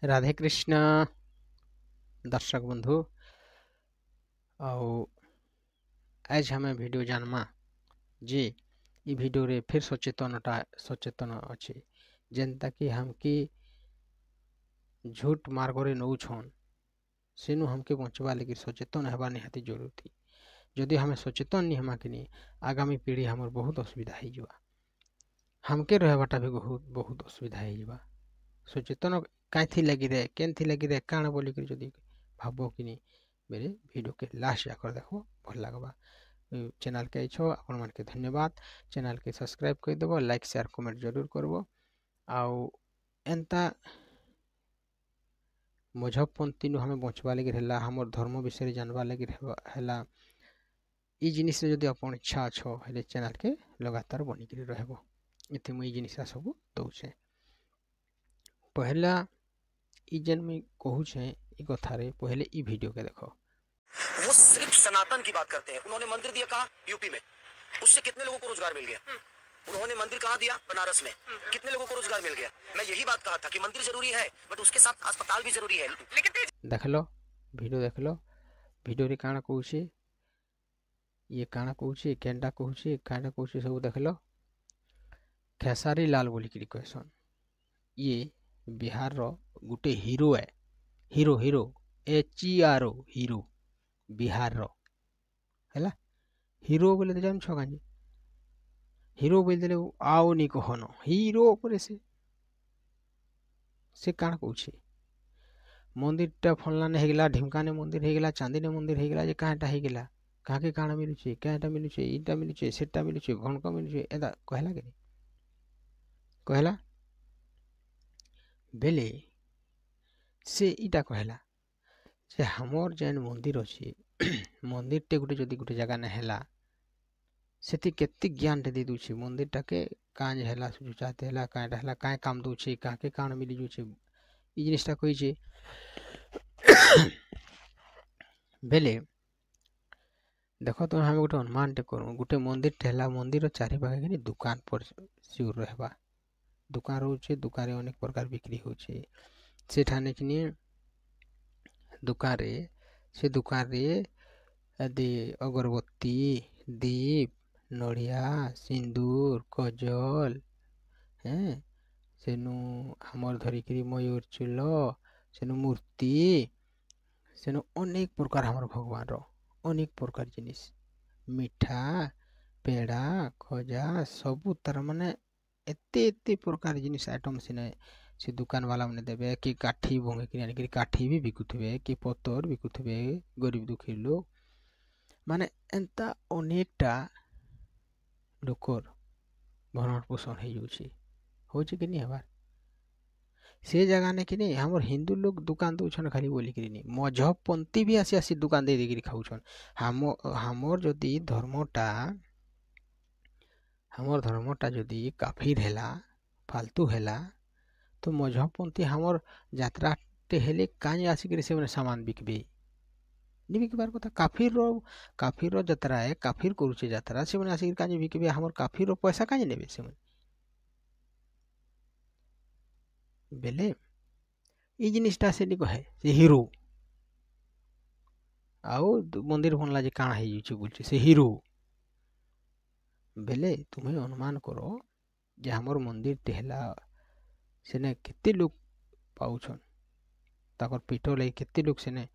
राधे कृष्ण दर्शक बंधु ଆଉ आज हमें वीडियो जानमा जे ई वीडियो रे फिर सचेतन अच्छे जेनता कि हमके झूठ मार्गरे नौ छन सेनु हमके बचवा लगी सचेतन हेबा निहाती जरूरी जदि हमें सचेतन नहीं हमा कि आगामी पीढ़ी हमर बहुत असुविधा हो जावा हमके रहबाटा भी बहुत असुविधा हो जावा सचेतन कहीं लगी रहे केन लगी रहे काण बोलिक जदि भाव कि मेरे वीडियो के लास्ट जाकर देखो भल लगवा चैनल के छो आपण मन के धन्यवाद चैनल के सब्सक्राइब कर देबो लाइक शेयर कमेंट जरूर करबो आउ एंता मजहबपंथी नु हमें बचवा लगी रहला हमर धर्म विषय जानवा लगी रहला ई जिनिस से जदि अपन इच्छा छो हेले चैनल के लगातार बनी के रहबो इते मुई जिनिस सब दउछे पहला ई जन में कहू छे ई कथा रे पहले ई वीडियो के देखो। वो सिर्फ सनातन की बात करते हैं। उन्होंने मंदिर दिया कहाँ? यूपी में। उससे कितने लोगों को रोजगार मिल गया? उन्होंने मंदिर कहाँ दिया? बनारस में। कितने लोगों को रोजगार मिल गया? मैं यही बात कहा था कि मंदिर जरूरी है बट उसके साथ अस्पताल भी जरूरी है। लेकिन देख लो वीडियो रे काना कहूछे ये काना कहूछे केंडा कहूछे सब देख लो। खेसारी लाल बोली की कहसन ये बिहार रो गुटे हीरो है हीरो HERO हीरो बिहार रो हैला हीरो बोले तो जान छो काजे हीरो बोल देले आओ नी कहनो हीरो ऊपर से काना कहूछे मंदिरटा फलना हेगला ढिमकाने मंदिर हेगला चांदीने मंदिर हेगला जे काटा हेगला काके काना मिलुछे काटा मिलुछे इटा मिलुछे सेटा मिलुछे घणका मिलुछे एदा कहला के कहला बेले से इटा कहला जे हमर जेन मंदिर अछि मंदिर टे गुटे जदि गुटे जगह न हैला सेति केते ज्ञान दे दुछि मंदिर टाके काज हैला सुचाते हैला काटा हैला काय काम दुछि काके कान मिली जुछि ई जिनिसटा कहि जे बेले देखो तो हम गुटे अनुमान टे करू गुटे मंदिर ठेला मंदिर चारि पाखे कि दुकान पर सिउर रहबा दुकान रोचे दुकान रे अनेक प्रकार बिक्री होचे से ठाने कि दुकान रे दे अगरबत्ती दीप नड़िया सिंदूर कजल हैं सेनु हमर धरिकी मयूर चूल सेनु मूर्ति सेनु अनेक प्रकार हमर भगवान रो अनेक प्रकार जिनिस मिठा पेड़ा खजा सबू तार माने एते प्रकार जिनिस आइटम से दुकान वाला मैंने देवे कि काठी भंगे कि आनिक काठी भी बिकुथे कि पतर बिकुथे गरीब दुखी लोग माने एंता अनेकटा लोकर भरण पोषण हो कि नहीं हबार से जगह ने कि नहीं हमर हिंदू लोग दुकान दौन खाली बोलिक नहीं मजहबपंथी भी आसी दुकान दे देकर खाऊन हमर जदि धर्मटा जदि काफिर हैला फालतू हैला तो मजहबपंथी हमर यात्रा टे हेले काज आसिक से सामान बिकबे नहीं बिकबार कथा काफिर यात्रा है काफिर करुचे यात्रा से आसिक काज बिकबे हमर काफिर पैसा काज नेबे से बेले ई जिनिसटा से कहे से हीरो आउ मंदिर बनला जे काना हे जुचे बोलछे से हीरो बेले तुम्हें अनुमान करो जे हमर मंदिर टेहला सेने केते लोग पाउछन ताकर पेटो लई केते लोग सेने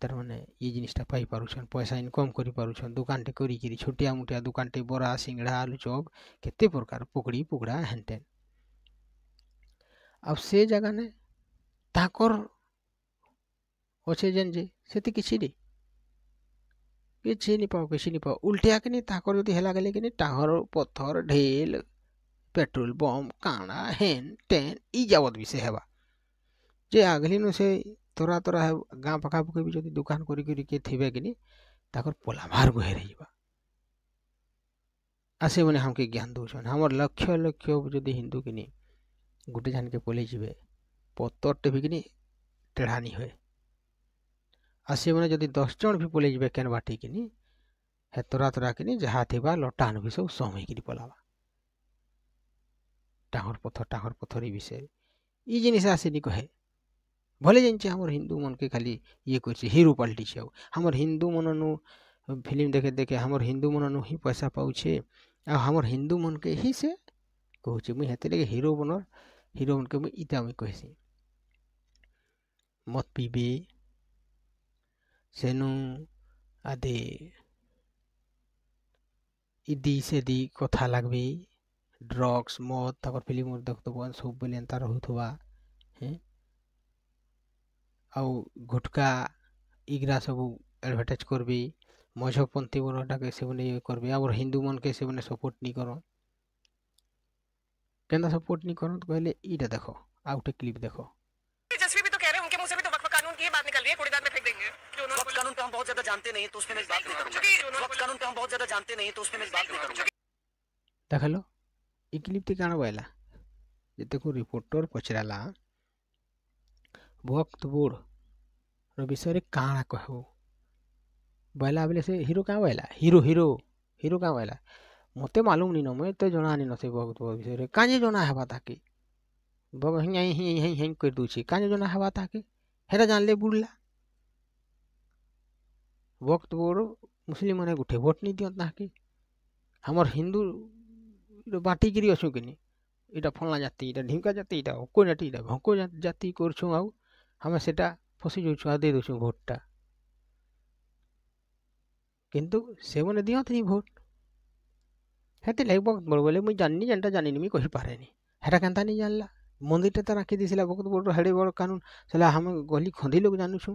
तार माने ये जिनिसटा पाई पारुछन पैसा इनकम करि पारुछन दुकान टे करी करी छोटिया मोटिया दुकान टे बड़ा सिंगड़ा आलू चौक केते प्रकार पकड़ी पुकड़ा हेनटेन अब से जगह ने ताकर अच्छे जेन जे सेति किछि नहीं पाओ उल्टे आके नहीं ताकर जदि हेला गेले कि नहीं टाहर पत्थर ढेल पेट्रोल बम काना हेन टेन ई जावत विषय हेबा जे आगली नु से तोरा है गाँ पखापुखी भी जदि दुकान करी के थिबे कि नहीं ताकर पोला मार को हेरे जीवा आसे माने हमके ज्ञान दउछन हमर लक्ष्य जदि हिंदू कि नहीं गुटे जान के पोले जीवे पत्तर टे भी कि नहीं टेढ़ानी होए आसे माने जदि 10 जन भी पोले जीवे केन बाटी कि नहीं है तोरा कि नहीं जहाँ थिबा लटान भी सब समय कि पलावा टाहर पत्थर विषय ई जिनिस आसे नहीं कहे भले जानिछे हमर हिंदू मन के खाली ये करछे हिरो पलटिछे हमर हिंदू मननु फिल्म देखे देखे हमर हिंदू मननु ही पैसा पाउछे आ हमर हिंदू मन के ही से कहूचे मुई हेते लगे हिरो मन के मुई इता मुई कहसी मत पीबे सेनु आदे इदी सेदी कथा लागबे ड्रग्स मद तापर फिल्म देखतो सब बेले एंता रहुथबा हैं आउ गुटका इगरा सब एडवर्टाइज करबे मजहबपंथी मनटाके सेबने करबे और हिंदू मन के सेबने सपोर्ट नहीं करो केंदा सपोर्ट नहीं करो तो कहले इटा देखो आउटे क्लिप देखो जसवी भी तो कह रहे हैं उनके मुंह से भी तो वक्फ कानून की ही बात निकल रही है कूड़ेदान में फेंक देंगे कि उन्होंने वक्त कानून पे हम बहुत ज्यादा जानते नहीं तो उस पे मैं इस बात नहीं करूंगा वक्त कानून पे हम बहुत ज्यादा जानते नहीं तो उस पे मैं इस बात नहीं करूंगा देखलो ई क्लिप ते काना बायला जते को रिपोर्टर पचराला वक्त बोर्ड रो विषय रे काना कहबो बायला बेले से हीरो का बायला हीरो हीरो हीरो का बायला मते मालूम नहीं न मैं तो जना नहीं नसे वक्त बोर्ड विषय रे काजे जना हेबा ताके बग हिं हिं हिं हिं कर दूची काजे जना हेबा ताके हेरा जान ले बुड़ला वक्त बोर्ड मुस्लिम माने गुठे वोट नहीं दियत ताके हमर हिंदू बाटी गिरी असु किनी इटा फलना जाति इटा ढिमका जाति इटा ओको जाति इटा भको जाति करछु आउ हमें सेटा फसी जोछु आ दे दोछु भोटटा किंतु सेवने दियत नहीं भोट हेते लगभग बोले मुई जाननी जानता जानिनी मी कहि पारेनी हेटा केनता नहीं जानला मंदिरटा त राखी दिसिला बहुत बड़ हेडे बड़ कानून सला हम गली खंदी लोग जानू छु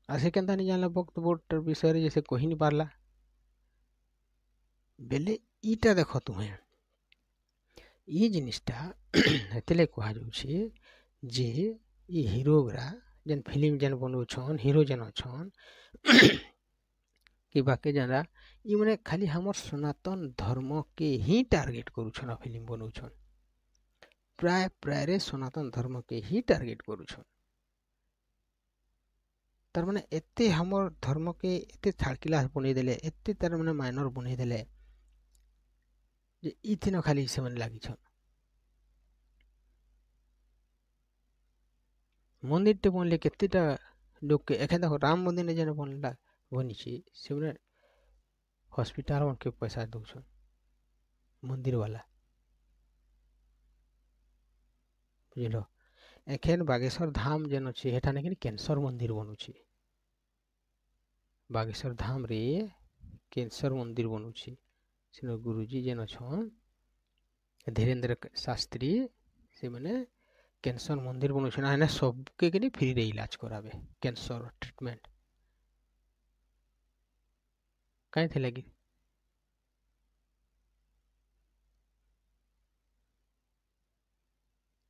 आसे केनता नहीं जानला वक्त बोर्ड विषय रे जैसे कहि नहीं पारला बेले इटा देखो तुम्हें ये जिनिसटा हेतेले कहा जाउछे जे ये हीरोगरा जेन फिल्म जेन बनौछन हीरो जेन अछन कि बाके जना ई माने खाली हमर सनातन धर्म के ही टारगेट करूछन फिल्म बनौछन प्राय प्राय रे सनातन धर्म के ही टारगेट करूछन तार माने एते हमर धर्म के एते छाड़किला बनै देले एते तार माने माइनर बनै देले जे इथिन खाली से मन लागी छन मंदिर टे बनले केतेटा लोग के एखे देखो राम मंदिर ने जने बनला बनिछि सेमने हॉस्पिटल मन के पैसा दउछन मंदिर वाला बुझलो एखेन बागेश्वर धाम जन अछि हेठा ने कैंसर मंदिर बनुछि बागेश्वर धाम रे कैंसर मंदिर बनुछि सिनो गुरुजी जेन छन धीरेन्द्र शास्त्री से माने कैंसर मंदिर बनौछन आने सबके के फ्री रे इलाज कराबे कैंसर ट्रीटमेंट काहे थे लगी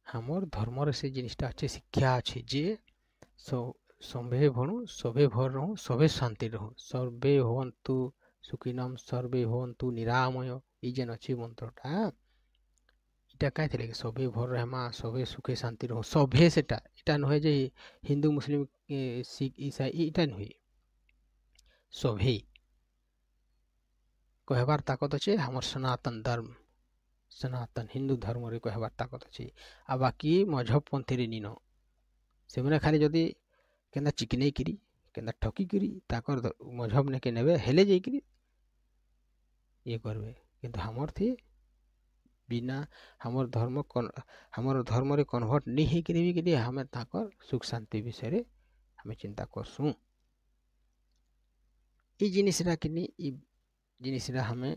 हमर धर्म रे से जिनिसटा अच्छे शिक्षा अच्छे जे संभे भणु सबे भर रहूं सबे शांति रहूं सर्वे भवन्तु सुखिनम सर्वे भवन्तु निरामय ई जेन अछि मंत्रटा इटा काहे थे लगे सबे भर रहमा सबे सुखे शांति रहो सबे सेटा इटा नहे जे हिंदू मुस्लिम सिख ईसाई इटा नहे सबे कहबार ताकत अछि हमर सनातन धर्म सनातन हिंदू धर्म रे कहबार ताकत अछि आ बाकी मजहब पंथी रे निनो से माने खाली जदी केना चिकने करी केना ठकी करी ताकर मजहब ने के नेबे हेले जाई करी ये करबे किंतु हमर थी बिना हमर धर्म रे कन्वर्ट नहीं हे करी भी के हमें ताकर सुख शांति विषय रे हमें चिंता करसु ई जिनिसरा किनी ई जिनिसरा हमें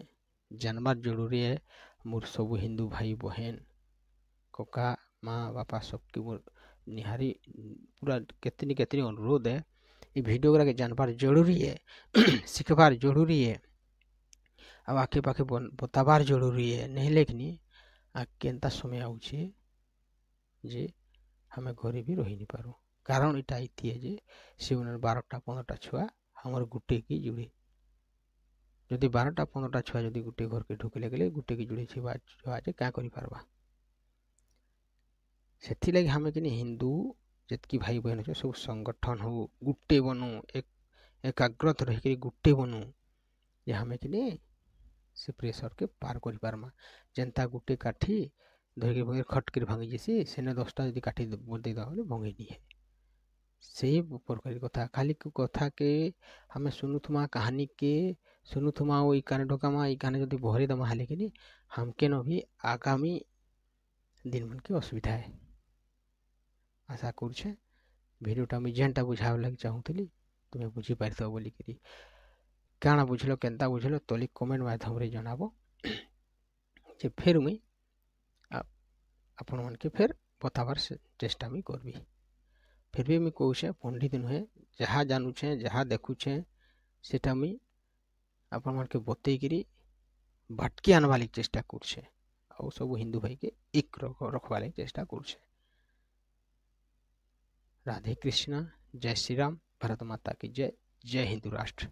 जानवर जरूरी है मोर सब हिंदू भाई बहन कका माँ बापा सबके मोर निहारी पूरा केतनी केतनी अनुरोध है ये वीडियो के जानवर जरूरी है सीखबार जरूरी है अब आके पाखे बताबार जरूरी है नहीं लेकिन आ केनता समय आउछे जे हमें घरे भी रही नहीं पारो कारण इटा इति है जे से 12टा 15टा छुआ हमर गुटे की जुड़े जदि 12टा 15टा छुआ जदि गुटे घर के ढुके लगले गुटे की जुड़े छुआ जे क्या करि पारबा सेथि लागि हमें कि हिंदू जतकी भाई बहन छ सब संगठन हो गुटे बनू एकाग्रत रह के गुटे बनू जे हमें कि से प्रेशर के पार करि पारमा जनता गुटे काठी ଧରିକି ଭଙ୍ଗି ଖଟକିରି ଭାଙ୍ଗି ଯାଇସି ସେନେ 10ଟା ଯଦି କାଟି ଦେଇଦେବା ବୋଲେ ଭଙ୍ଗି ନିଏ। ସେଇ ପ୍ରକାର କଥା ଖାଲି କଥାକେ ଆମେ ଶୁଣୁଥୁମା କାହାନୀକେ ଶୁଣୁଥୁମା ଆଉ ଇ କାନେ ଢକାମା ଇ କାନେ ଯଦି ଭରି ଦେମା ହେଲେକିନି हमके न भी आगामी दिन मन के असुविधा है। आशा करुछे भिडियोटा मुझे जेनटा बुझाव लगे चाहूली तुम्हें बुझी पारथ बोलिकी काଣା बुझल केन्ता बुझल तली कमेंट माध्यम रे जनाब जे फिर मुई आपण मन के फिर बताबार चेष्टा मुई करबी। फिर भी मुई कहूछे पंडित नुहे जहाँ जानूछे जहाँ देखुछे सेटा मुई आपण मन के बतईकरी भटकी आनवा लगी चेष्टा करुछे और सब हिंदू भाई के एक रखवा लगी चेष्टा करुछे। राधे कृष्णा, जय श्री राम, भारत माता की जय, जय हिंदू राष्ट्र।